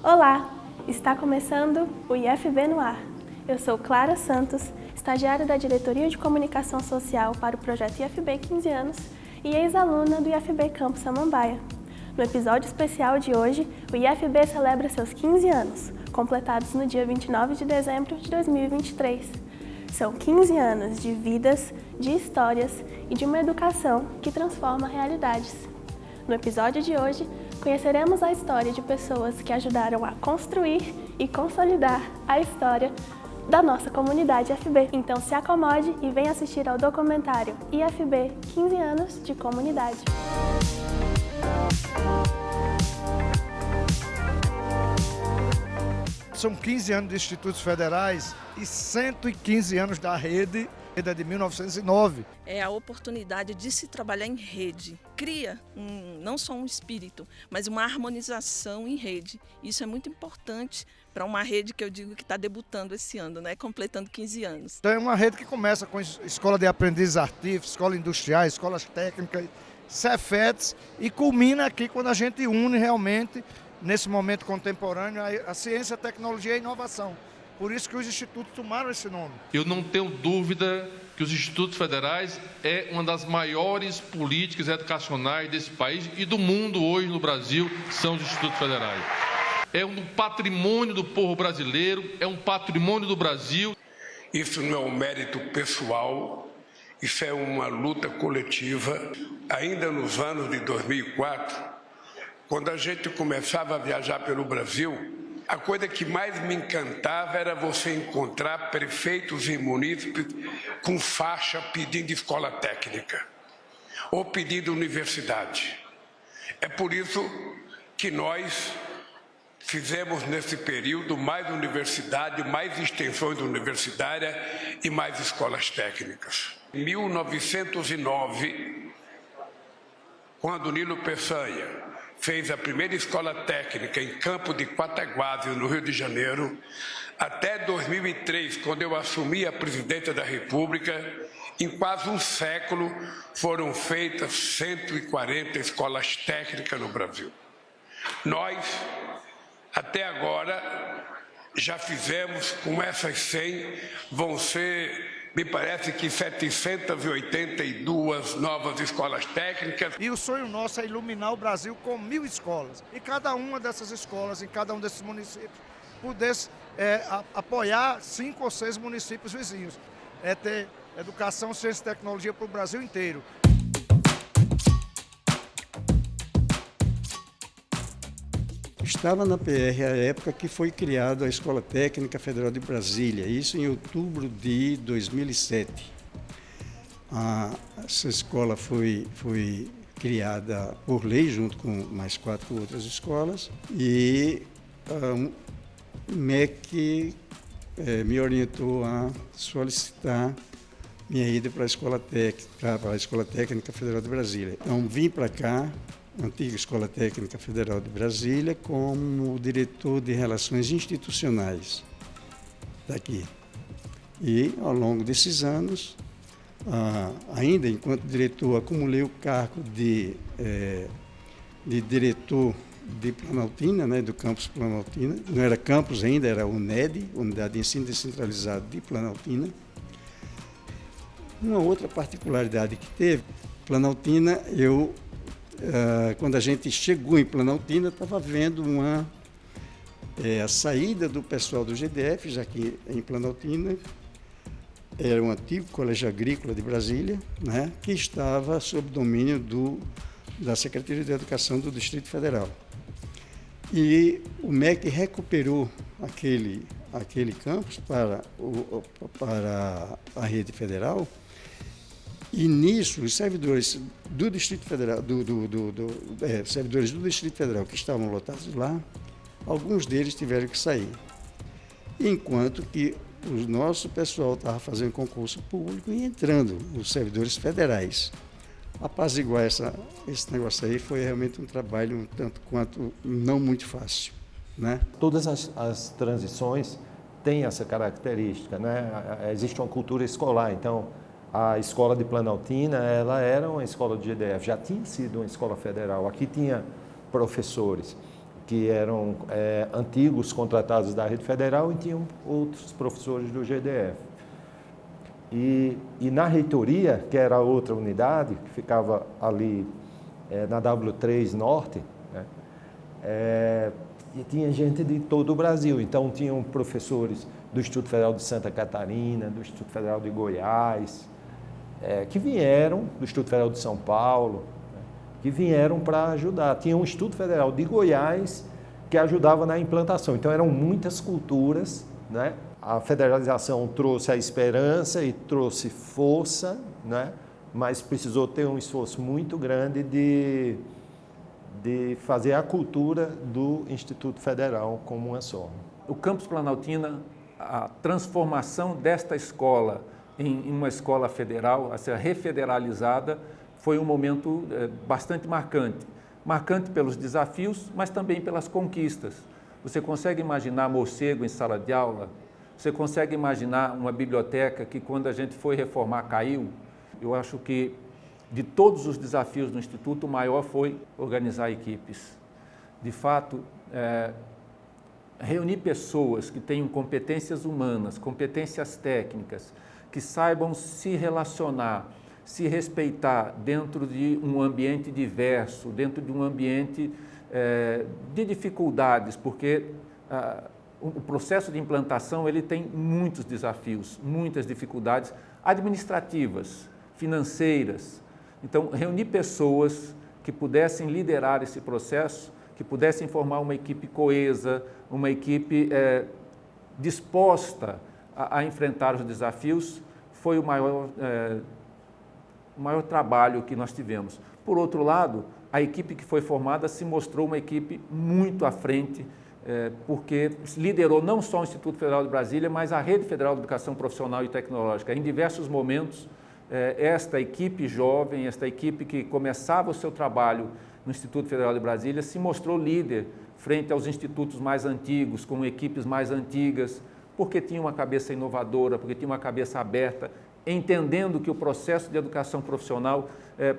Olá! Está começando o IFB no ar. Eu sou Clara Santos, estagiária da Diretoria de Comunicação Social para o projeto IFB 15 anos e ex-aluna do IFB Campus Samambaia. No episódio especial de hoje, o IFB celebra seus 15 anos, completados no dia 29 de dezembro de 2023. São 15 anos de vidas, de histórias e de uma educação que transforma realidades. No episódio de hoje, conheceremos a história de pessoas que ajudaram a construir e consolidar a história da nossa comunidade IFB. Então se acomode e venha assistir ao documentário IFB 15 anos de comunidade. São 15 anos de institutos federais e 115 anos da rede, é de 1909. É a oportunidade de se trabalhar em rede. Cria não só um espírito, mas uma harmonização em rede. Isso é muito importante para uma rede que eu digo que está debutando esse ano, né? Completando 15 anos. Então é uma rede que começa com escola de aprendizes artífices, escola industriais, escolas técnicas, Cefetes, e culmina aqui quando a gente une realmente, nesse momento contemporâneo, a ciência, a tecnologia e a inovação. Por isso que os institutos tomaram esse nome. Eu não tenho dúvida que os institutos federais é uma das maiores políticas educacionais desse país e do mundo hoje no Brasil, são os institutos federais. É um patrimônio do povo brasileiro, é um patrimônio do Brasil. Isso não é um mérito pessoal, isso é uma luta coletiva. Ainda nos anos de 2004, quando a gente começava a viajar pelo Brasil, a coisa que mais me encantava era você encontrar prefeitos e munícipes com faixa pedindo escola técnica ou pedindo universidade. É por isso que nós fizemos nesse período mais universidade, mais extensões universitárias e mais escolas técnicas. Em 1909, quando Nilo Peçanha fez a primeira escola técnica em Campo de Quataguases, no Rio de Janeiro, até 2003, quando eu assumi a presidência da República, em quase um século foram feitas 140 escolas técnicas no Brasil. Nós, até agora, já fizemos, com essas 100, vão ser, me parece que 782 novas escolas técnicas. E o sonho nosso é iluminar o Brasil com 1000 escolas. E cada uma dessas escolas, em cada um desses municípios, pudesse apoiar 5 ou 6 municípios vizinhos. É ter educação, ciência e tecnologia para o Brasil inteiro. Estava na PR a época que foi criada a Escola Técnica Federal de Brasília, isso em outubro de 2007. Essa escola foi criada por lei, junto com mais 4 outras escolas, e o MEC me orientou a solicitar minha ida para a Escola Técnica Federal de Brasília. Então, vim para cá, antiga Escola Técnica Federal de Brasília, como diretor de Relações Institucionais daqui. E, ao longo desses anos, ainda enquanto diretor, acumulei o cargo de diretor de Planaltina, né, do campus Planaltina. Não era campus ainda, era UNED, Unidade de Ensino Descentralizado de Planaltina. Uma outra particularidade que teve, Planaltina, quando a gente chegou em Planaltina, estava vendo a saída do pessoal do GDF, já que em Planaltina era um antigo colégio agrícola de Brasília, né, que estava sob domínio da Secretaria de Educação do Distrito Federal. E o MEC recuperou aquele campus para a rede federal. E nisso, os servidores do Distrito Federal, servidores do Distrito Federal que estavam lotados lá, alguns deles tiveram que sair. Enquanto que o nosso pessoal estava fazendo concurso público e entrando, os servidores federais. Apaziguar esse negócio aí foi realmente um trabalho um tanto quanto não muito fácil, né? Todas as transições têm essa característica, né? Existe uma cultura escolar, então a escola de Planaltina, ela era uma escola do GDF, já tinha sido uma escola federal, aqui tinha professores. que eram antigos contratados da rede federal, e tinham outros professores do GDF. E na reitoria, que era outra unidade, que ficava ali na W3 Norte, né, e tinha gente de todo o Brasil. Então, tinham professores do Instituto Federal de Santa Catarina, do Instituto Federal de Goiás, que vieram, do Instituto Federal de São Paulo, né, que vieram para ajudar. Tinha um Instituto Federal de Goiás que ajudava na implantação. Então, eram muitas culturas, né? A federalização trouxe a esperança e trouxe força, né? Mas precisou ter um esforço muito grande de fazer a cultura do Instituto Federal como uma só. O Campus Planaltina, a transformação desta escola em uma escola federal, a ser refederalizada, foi um momento bastante marcante. Marcante pelos desafios, mas também pelas conquistas. Você consegue imaginar morcego em sala de aula? Você consegue imaginar uma biblioteca que, quando a gente foi reformar, caiu? Eu acho que, de todos os desafios do Instituto, o maior foi organizar equipes. De fato, reunir pessoas que tenham competências humanas, competências técnicas, que saibam se relacionar, se respeitar dentro de um ambiente diverso, dentro de um ambiente de dificuldades, porque o processo de implantação ele tem muitos desafios, muitas dificuldades administrativas, financeiras. Então, reunir pessoas que pudessem liderar esse processo, que pudessem formar uma equipe coesa, uma equipe disposta a enfrentar os desafios, foi o maior trabalho que nós tivemos. Por outro lado, a equipe que foi formada se mostrou uma equipe muito à frente, porque liderou não só o Instituto Federal de Brasília, mas a Rede Federal de Educação Profissional e Tecnológica. Em diversos momentos, esta equipe jovem, esta equipe que começava o seu trabalho no Instituto Federal de Brasília, se mostrou líder frente aos institutos mais antigos, com equipes mais antigas, porque tinha uma cabeça inovadora, porque tinha uma cabeça aberta, entendendo que o processo de educação profissional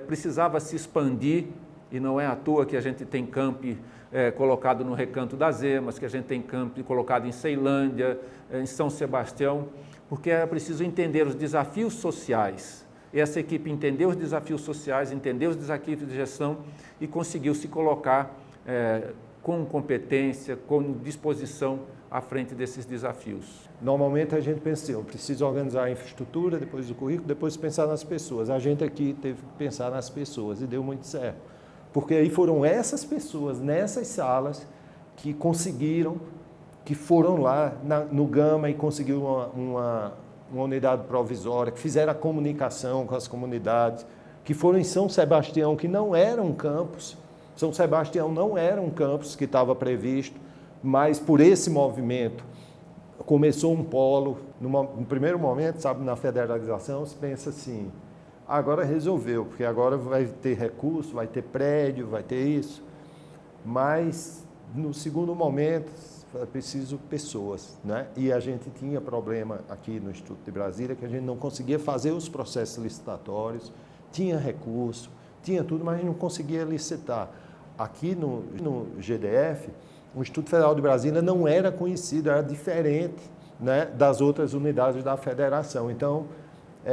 precisava se expandir, e não é à toa que a gente tem campi colocado no Recanto das Emas, que a gente tem campi colocado em Ceilândia, em São Sebastião, porque era preciso entender os desafios sociais. E essa equipe entendeu os desafios sociais, entendeu os desafios de gestão e conseguiu se colocar com competência, com disposição à frente desses desafios. Normalmente a gente pensa assim, eu preciso organizar a infraestrutura, depois o currículo, depois pensar nas pessoas. A gente aqui teve que pensar nas pessoas e deu muito certo. Porque aí foram essas pessoas, nessas salas, que conseguiram, que foram lá no Gama e conseguiram uma unidade provisória, que fizeram a comunicação com as comunidades, que foram em São Sebastião, que não era um campus. São Sebastião não era um campus que estava previsto, mas por esse movimento começou um polo. No primeiro momento, sabe, na federalização, se pensa assim, agora resolveu, porque agora vai ter recurso, vai ter prédio, vai ter isso. Mas, no segundo momento, é preciso pessoas, né? E a gente tinha problema aqui no Instituto de Brasília, que a gente não conseguia fazer os processos licitatórios, tinha recurso, tinha tudo, mas não conseguia licitar. Aqui no GDF, o Instituto Federal de Brasília não era conhecido, era diferente, né, das outras unidades da federação. Então,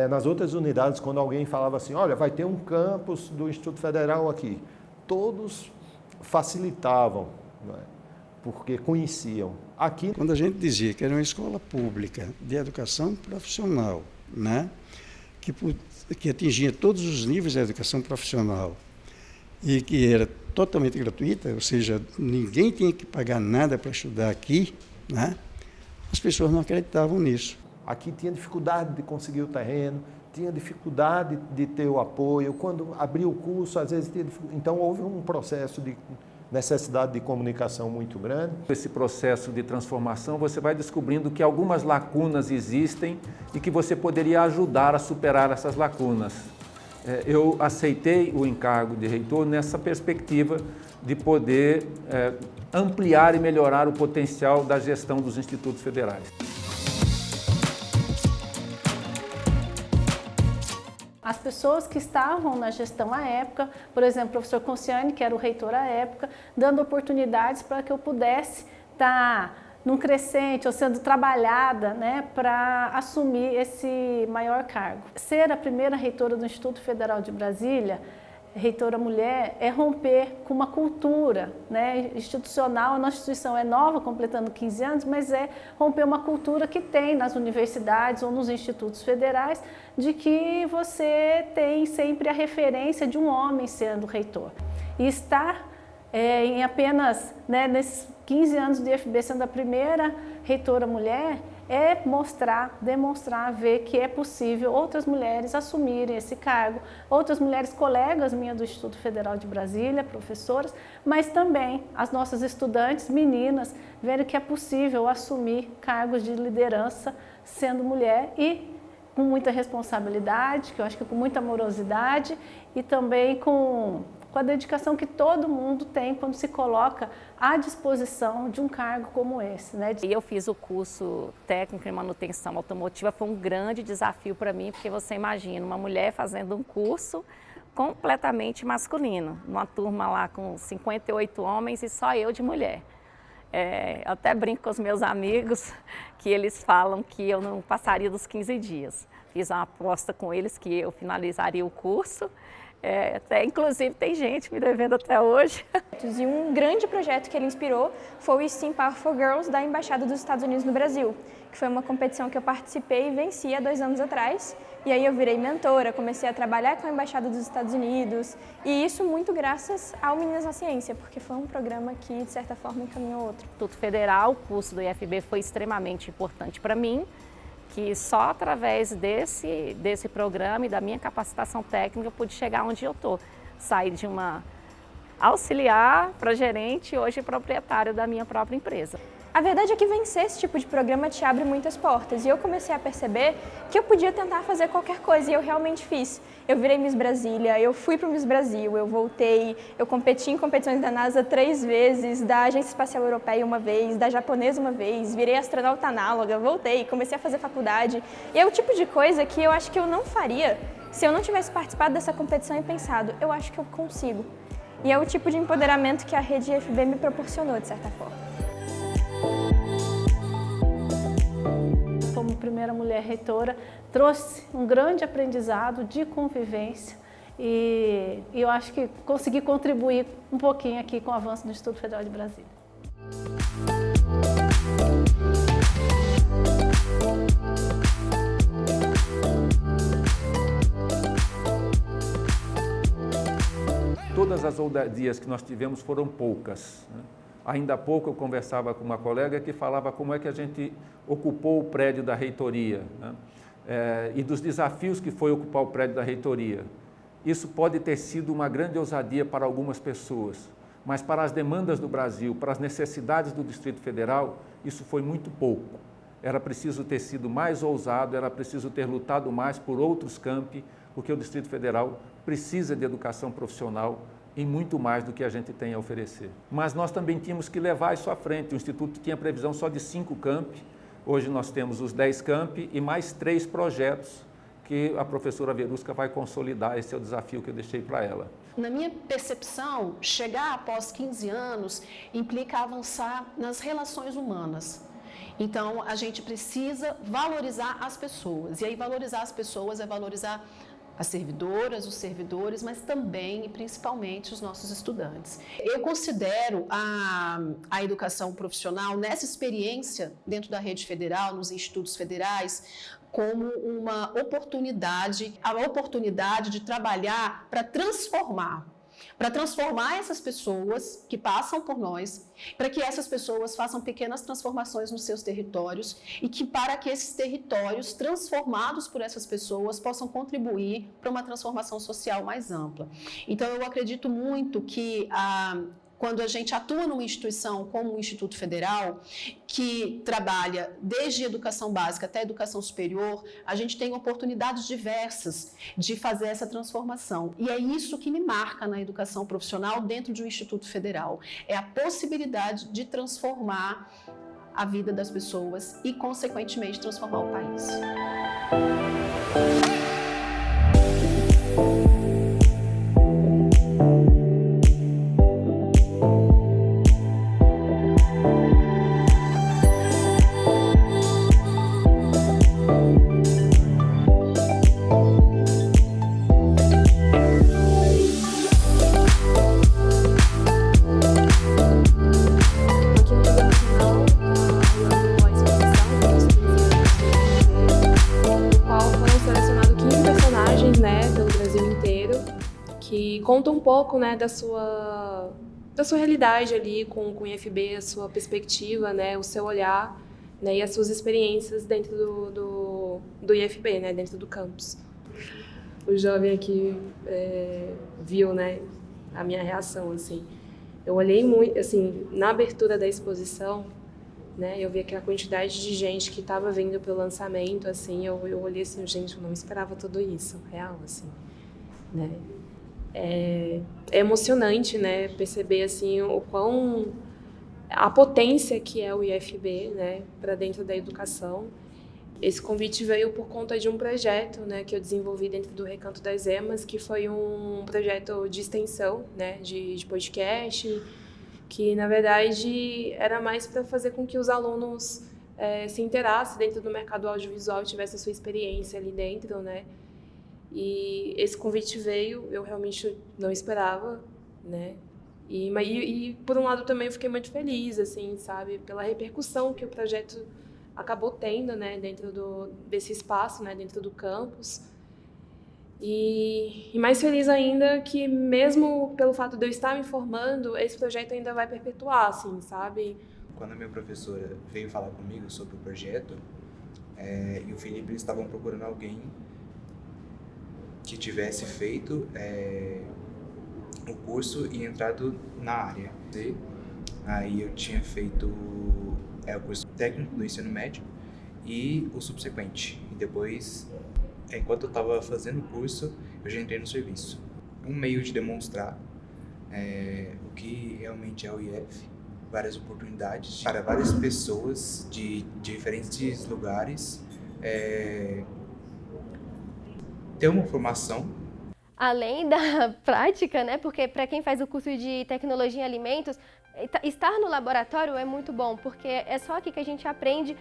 nas outras unidades, quando alguém falava assim, olha, vai ter um campus do Instituto Federal aqui, todos facilitavam, né, porque conheciam. Aqui, quando a gente dizia que era uma escola pública de educação profissional, né, que atingia todos os níveis da educação profissional e que era totalmente gratuita, ou seja, ninguém tinha que pagar nada para estudar aqui, né, as pessoas não acreditavam nisso. Aqui tinha dificuldade de conseguir o terreno, tinha dificuldade de ter o apoio. Quando abriu o curso, às vezes tinha dificuldade. Então, houve um processo de necessidade de comunicação muito grande. Esse processo de transformação, você vai descobrindo que algumas lacunas existem e que você poderia ajudar a superar essas lacunas. Eu aceitei o encargo de reitor nessa perspectiva de poder ampliar e melhorar o potencial da gestão dos institutos federais. As pessoas que estavam na gestão à época, por exemplo, o professor Conciani, que era o reitor à época, dando oportunidades para que eu pudesse estar num crescente ou sendo trabalhada, né, para assumir esse maior cargo. Ser a primeira reitora do Instituto Federal de Brasília, reitora mulher, é romper com uma cultura, né, institucional. A nossa instituição é nova, completando 15 anos, mas é romper uma cultura que tem nas universidades ou nos institutos federais, de que você tem sempre a referência de um homem sendo reitor. E estar em apenas, né, nesses 15 anos do IFB sendo a primeira reitora mulher, é demonstrar, ver que é possível outras mulheres assumirem esse cargo, outras mulheres colegas minhas do Instituto Federal de Brasília, professoras, mas também as nossas estudantes, meninas, verem que é possível assumir cargos de liderança sendo mulher e com muita responsabilidade, que eu acho que com muita amorosidade e também com a dedicação que todo mundo tem quando se coloca à disposição de um cargo como esse, né? Eu fiz o curso técnico em manutenção automotiva, foi um grande desafio para mim, porque você imagina uma mulher fazendo um curso completamente masculino, numa turma lá com 58 homens e só eu de mulher. Eu até brinco com os meus amigos que eles falam que eu não passaria dos 15 dias. Fiz uma aposta com eles que eu finalizaria o curso. Inclusive tem gente me devendo até hoje. E um grande projeto que ele inspirou foi o STEAM Power for Girls da Embaixada dos Estados Unidos no Brasil, que foi uma competição que eu participei e venci há 2 anos atrás. E aí eu virei mentora, comecei a trabalhar com a Embaixada dos Estados Unidos, e isso muito graças ao Meninas na Ciência, porque foi um programa que, de certa forma, encaminhou outro. O Instituto Federal, o curso do IFB foi extremamente importante para mim, que só através desse programa e da minha capacitação técnica eu pude chegar onde eu estou. Sair de uma auxiliar para gerente e hoje proprietária da minha própria empresa. A verdade é que vencer esse tipo de programa te abre muitas portas e eu comecei a perceber que eu podia tentar fazer qualquer coisa e eu realmente fiz. Eu virei Miss Brasília, eu fui para o Miss Brasil, eu voltei, eu competi em competições da NASA 3 vezes, da Agência Espacial Europeia 1 vez, da japonesa 1 vez, virei astronauta análoga, voltei, comecei a fazer faculdade. E é o tipo de coisa que eu acho que eu não faria se eu não tivesse participado dessa competição e pensado, eu acho que eu consigo. E é o tipo de empoderamento que a rede IFB me proporcionou, de certa forma. Como primeira mulher reitora, trouxe um grande aprendizado de convivência e eu acho que consegui contribuir um pouquinho aqui com o avanço do Instituto Federal de Brasília. Todas as ousadias que nós tivemos foram poucas, né? Ainda há pouco eu conversava com uma colega que falava como é que a gente ocupou o prédio da reitoria, né? E dos desafios que foi ocupar o prédio da reitoria. Isso pode ter sido uma grande ousadia para algumas pessoas, mas para as demandas do Brasil, para as necessidades do Distrito Federal, isso foi muito pouco. Era preciso ter sido mais ousado, era preciso ter lutado mais por outros campi, porque o Distrito Federal precisa de educação profissional e muito mais do que a gente tem a oferecer. Mas nós também tínhamos que levar isso à frente. O Instituto tinha previsão só de 5 campi, hoje nós temos os 10 campi e mais 3 projetos que a professora Verusca vai consolidar. Esse é o desafio que eu deixei para ela. Na minha percepção, chegar após 15 anos implica avançar nas relações humanas. Então, a gente precisa valorizar as pessoas. E aí, valorizar as pessoas é valorizar as servidoras, os servidores, mas também e principalmente os nossos estudantes. Eu considero a educação profissional, nessa experiência dentro da rede federal, nos institutos federais, como uma oportunidade, a oportunidade de trabalhar para transformar essas pessoas que passam por nós, para que essas pessoas façam pequenas transformações nos seus territórios e que para que esses territórios transformados por essas pessoas possam contribuir para uma transformação social mais ampla. Então, eu acredito muito que quando a gente atua numa instituição como o Instituto Federal, que trabalha desde educação básica até educação superior, a gente tem oportunidades diversas de fazer essa transformação. E é isso que me marca na educação profissional dentro de um Instituto Federal. É a possibilidade de transformar a vida das pessoas e, consequentemente, transformar o país. que conta um pouco, né, da sua realidade ali com o IFB, a sua perspectiva, né, o seu olhar, né, e as suas experiências dentro do IFB, né, dentro do campus. O jovem aqui viu, né, a minha reação, assim. Eu olhei muito, assim, na abertura da exposição, né, eu vi aquela quantidade de gente que estava vindo pelo lançamento, assim, eu olhei assim, gente, eu não esperava tudo isso, real, assim, né. É emocionante, né, perceber, assim, a potência que é o IFB, né, para dentro da educação. Esse convite veio por conta de um projeto, né, que eu desenvolvi dentro do Recanto das Emas, que foi um projeto de extensão, né, de podcast, que, na verdade, era mais para fazer com que os alunos se inteirassem dentro do mercado audiovisual e tivessem a sua experiência ali dentro, né. E esse convite veio, eu realmente não esperava, né. E por um lado, também eu fiquei muito feliz, assim, sabe, pela repercussão que o projeto acabou tendo, né, dentro desse espaço, né, dentro do campus. E mais feliz ainda que, mesmo pelo fato de eu estar me formando, esse projeto ainda vai perpetuar, assim, sabe? Quando a minha professora veio falar comigo sobre o projeto, e o Felipe, eles estavam procurando alguém que tivesse feito o curso e entrado na área. Aí eu tinha feito o curso técnico do ensino médio e o subsequente. E depois, enquanto eu estava fazendo o curso, eu já entrei no serviço. Um meio de demonstrar o que realmente é o IF, várias oportunidades para várias pessoas de diferentes lugares, ter uma formação. Além da prática, né? Porque para quem faz o curso de tecnologia em alimentos, estar no laboratório é muito bom, porque é só aqui que a gente aprende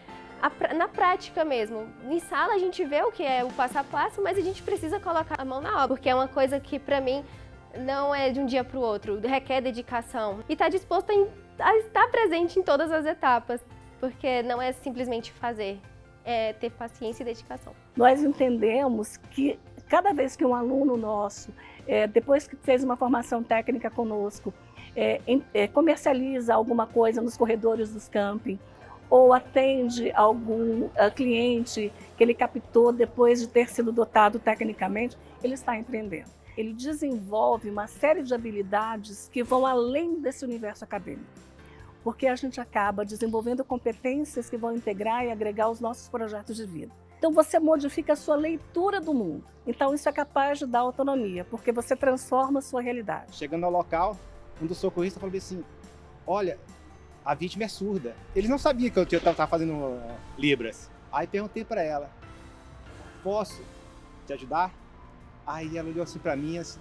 na prática mesmo. Em sala a gente vê o que é o passo a passo, mas a gente precisa colocar a mão na obra, porque é uma coisa que para mim não é de um dia para o outro, requer dedicação. E estar disposto a estar presente em todas as etapas, porque não é simplesmente fazer, é ter paciência e dedicação. Nós entendemos que cada vez que um aluno nosso, depois que fez uma formação técnica conosco, comercializa alguma coisa nos corredores dos camping, ou atende algum cliente que ele captou depois de ter sido dotado tecnicamente, ele está empreendendo. Ele desenvolve uma série de habilidades que vão além desse universo acadêmico, porque a gente acaba desenvolvendo competências que vão integrar e agregar os nossos projetos de vida. Então você modifica a sua leitura do mundo. Então isso é capaz de dar autonomia, porque você transforma a sua realidade. Chegando ao local, um dos socorristas falou assim, olha, a vítima é surda. Eles não sabiam que eu estava fazendo Libras. Aí perguntei para ela, posso te ajudar? Aí ela olhou assim para mim, assim,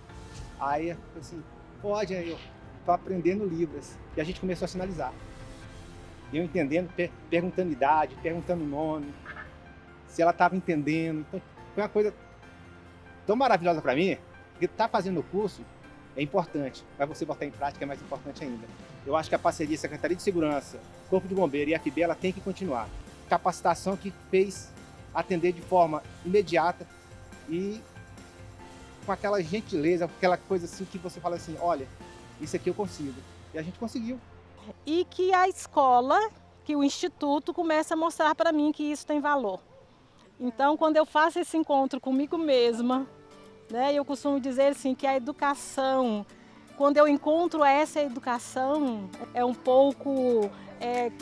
aí eu falei assim, pode, eu estou aprendendo Libras. E a gente começou a sinalizar. Eu entendendo, perguntando idade, perguntando nome, se ela estava entendendo. Então, foi uma coisa tão maravilhosa para mim, porque estar fazendo o curso é importante, mas você botar em prática é mais importante ainda. Eu acho que a parceria Secretaria de Segurança, Corpo de Bombeiro e a FB, ela tem que continuar. Capacitação que fez atender de forma imediata e com aquela gentileza, aquela coisa assim que você fala assim, olha, isso aqui eu consigo. E a gente conseguiu. E que a escola, que o Instituto começa a mostrar para mim que isso tem valor. Então, quando eu faço esse encontro comigo mesma, né, eu costumo dizer assim, que a educação, quando eu encontro essa educação, é um pouco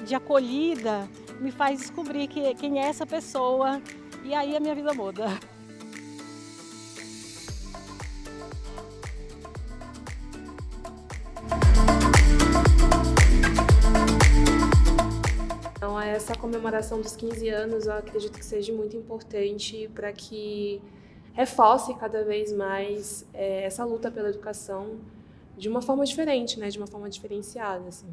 de acolhida, me faz descobrir quem é essa pessoa e aí a minha vida muda. Então, essa comemoração dos 15 anos, eu acredito que seja muito importante para que reforce cada vez mais essa luta pela educação de uma forma diferente, né? De uma forma diferenciada, assim.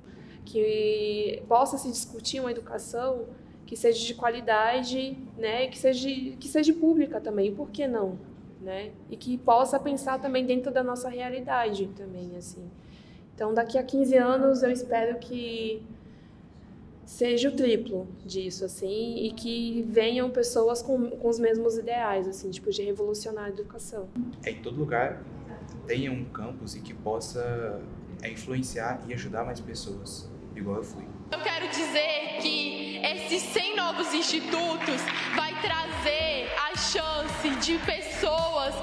Que possa se discutir uma educação que seja de qualidade, né? E que seja pública também, por que não? Né? E que possa pensar também dentro da nossa realidade também, assim. Então, daqui a 15 anos, eu espero que seja o triplo disso, assim, e que venham pessoas com os mesmos ideais, assim, tipo, de revolucionar a educação. Em todo lugar tenha um campus e que possa influenciar e ajudar mais pessoas, igual eu fui. Eu quero dizer que esses 100 novos institutos vai trazer a chance de pessoas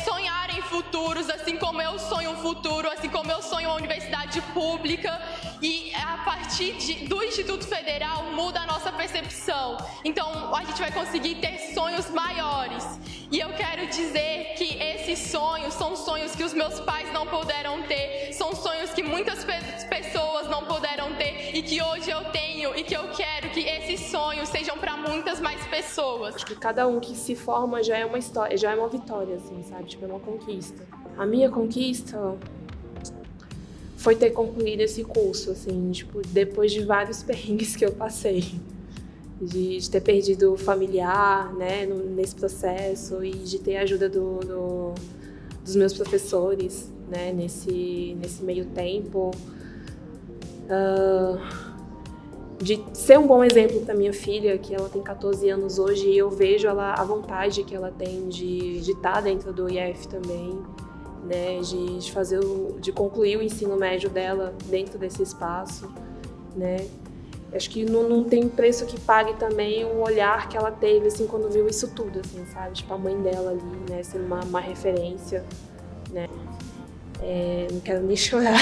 sonharem futuros, assim como eu sonho um futuro, assim como eu sonho uma universidade pública, e a partir do Instituto Federal muda a nossa percepção. Então a gente vai conseguir ter sonhos maiores. E eu quero dizer que esses sonhos são sonhos que os meus pais não puderam ter, são sonhos que muitas pessoas não puderam ter e que hoje eu tenho, e que eu quero que esses sonhos sejam para muitas mais pessoas. Acho que cada um que se forma já é uma história, já é uma vitória, assim, sabe? Tipo, é uma conquista. A minha conquista foi ter concluído esse curso, assim, tipo, depois de vários perrengues que eu passei. De ter perdido familiar, né, nesse processo, e de ter a ajuda dos meus professores, né, nesse meio tempo. De ser um bom exemplo para minha filha, que ela tem 14 anos hoje, e eu vejo a vontade que ela tem de estar dentro do IF também, né, de concluir o ensino médio dela dentro desse espaço, né. Acho que não tem preço que pague também o olhar que ela teve, assim, quando viu isso tudo, assim, sabe? Tipo, a mãe dela ali, né, sendo uma referência, né. Não quero nem chorar.